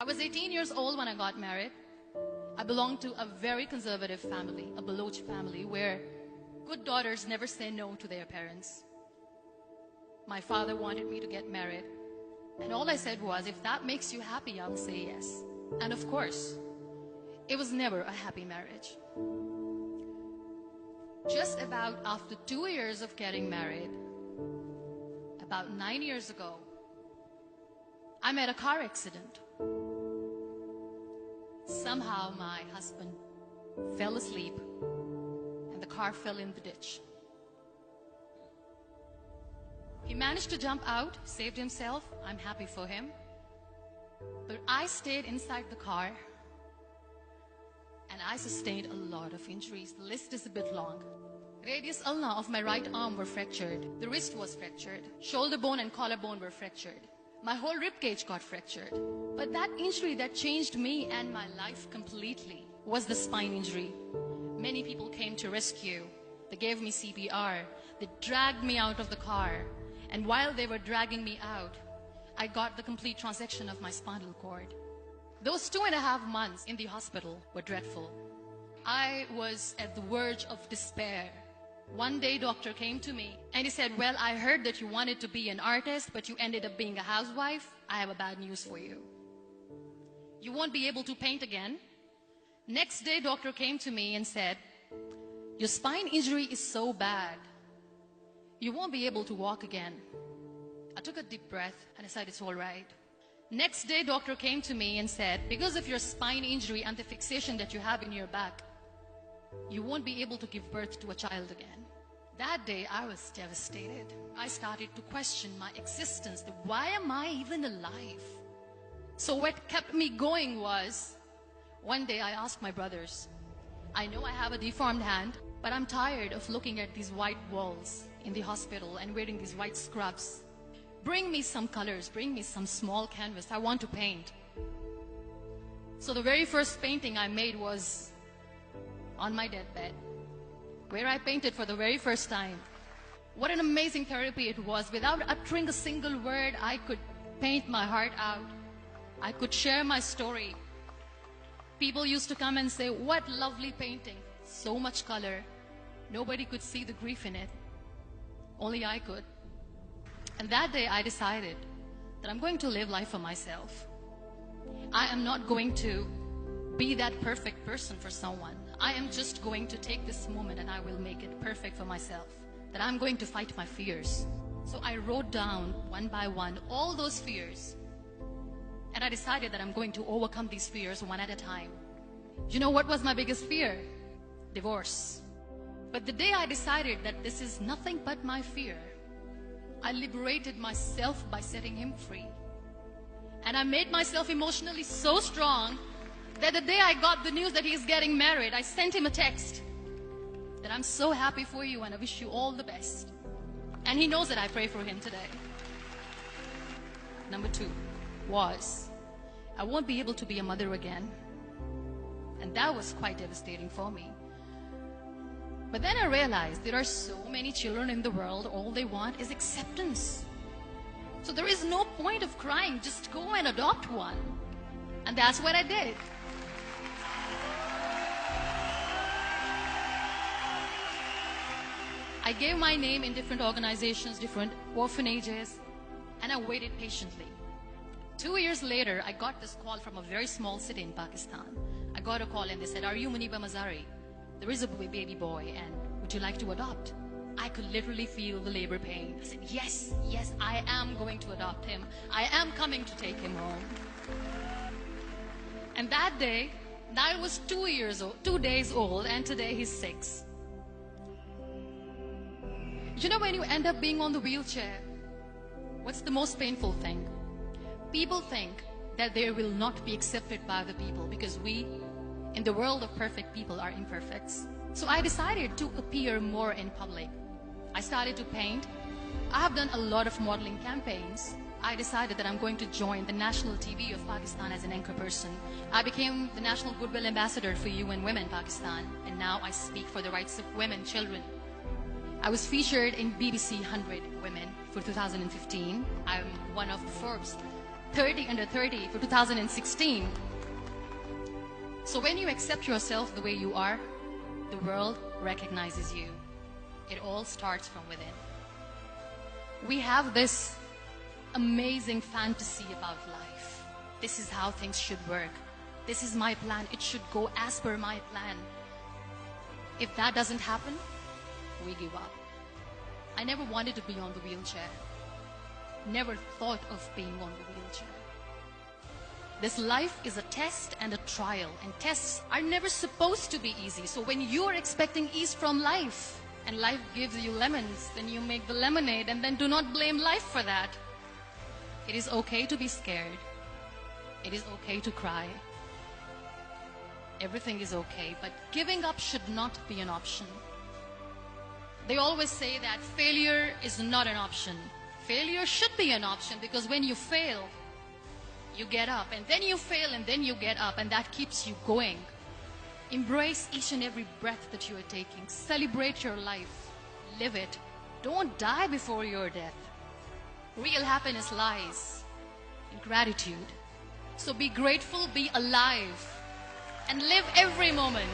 I was 18 years old when I got married. I belonged to a very conservative family, a Baloch family, where good daughters never say no to their parents. My father wanted me to get married, and all I said was, if that makes you happy, I will say yes. And of course, it was never a happy marriage. Just about after 2 years of getting married, about 9 years ago, I met a car accident. Somehow my husband fell asleep and the car fell in the ditch. He managed to jump out, saved himself. I'm happy for him. But I stayed inside the car and I sustained a lot of injuries. The list is a bit long. Radius ulna of my right arm were fractured. The wrist was fractured. Shoulder bone and collarbone were fractured. My whole rib cage got fractured. But that injury that changed me and my life completely was the spine injury. Many people came to rescue. They gave me CPR. They dragged me out of the car. And while they were dragging me out, I got the complete transection of my spinal cord. Those 2.5 months in the hospital were dreadful. I was at the verge of despair. One day, doctor came to me and he said, well, I heard that you wanted to be an artist, but you ended up being a housewife. I have a bad news for you. You won't be able to paint again. Next day, doctor came to me and said, your spine injury is so bad, you won't be able to walk again. I took a deep breath and I said, it's all right. Next day, doctor came to me and said, because of your spine injury and the fixation that you have in your back, you won't be able to give birth to a child again. That day, I was devastated. I started to question my existence. Why am I even alive? So what kept me going was, one day I asked my brothers, I know I have a deformed hand, but I'm tired of looking at these white walls in the hospital and wearing these white scrubs. Bring me some colors, bring me some small canvas. I want to paint. So the very first painting I made was on my deathbed, where I painted for the very first time. What an amazing therapy it was. Without uttering a single word, I could paint my heart out. I could share my story. People used to come and say, what lovely painting. So much color. Nobody could see the grief in it. Only I could. And that day I decided that I'm going to live life for myself. I am not going to be that perfect person for someone. I am just going to take this moment and I will make it perfect for myself. That I'm going to fight my fears. So I wrote down one by one all those fears. And I decided that I'm going to overcome these fears one at a time. You know what was my biggest fear? Divorce. But the day I decided that this is nothing but my fear, I liberated myself by setting him free. And I made myself emotionally so strong that the day I got the news that he's getting married, I sent him a text that I'm so happy for you and I wish you all the best. And he knows that I pray for him today. Number 2 was, I won't be able to be a mother again. And that was quite devastating for me. But then I realized there are so many children in the world, all they want is acceptance. So there is no point of crying, just go and adopt one. And that's what I did. I gave my name in different organizations, different orphanages, and I waited patiently. 2 years later, I got this call from a very small city in Pakistan. I got a call and they said, are you Muniba Mazari? There is a baby boy and would you like to adopt? I could literally feel the labor pain. I said, yes, I am going to adopt him. I am coming to take him home. And that day, I was 2 days old, and today he's 6. You know, when you end up being on the wheelchair, what's the most painful thing? People think that they will not be accepted by the people because we, in the world of perfect people, are imperfects. So I decided to appear more in public. I started to paint. I have done a lot of modeling campaigns. I decided that I'm going to join the national TV of Pakistan as an anchor person. I became the National Goodwill Ambassador for UN Women Pakistan, and now I speak for the rights of women, children. I was featured in BBC 100 Women for 2015. I'm one of Forbes' 30 under 30 for 2016. So when you accept yourself the way you are, the world recognizes you. It all starts from within. We have this amazing fantasy about life. This is how things should work. This is my plan. It should go as per my plan. If that doesn't happen, we give up. I never wanted to be on the wheelchair. Never thought of being on the wheelchair. This life is a test and a trial, and tests are never supposed to be easy. So when you are expecting ease from life, and life gives you lemons, then you make the lemonade, and then do not blame life for that. It is okay to be scared. It is okay to cry. Everything is okay, but giving up should not be an option. They always say that failure is not an option. Failure should be an option, because when you fail, you get up, and then you fail, and then you get up, and that keeps you going. Embrace each and every breath that you are taking. Celebrate your life. Live it. Don't die before your death. Real happiness lies in gratitude. So be grateful, be alive, and live every moment.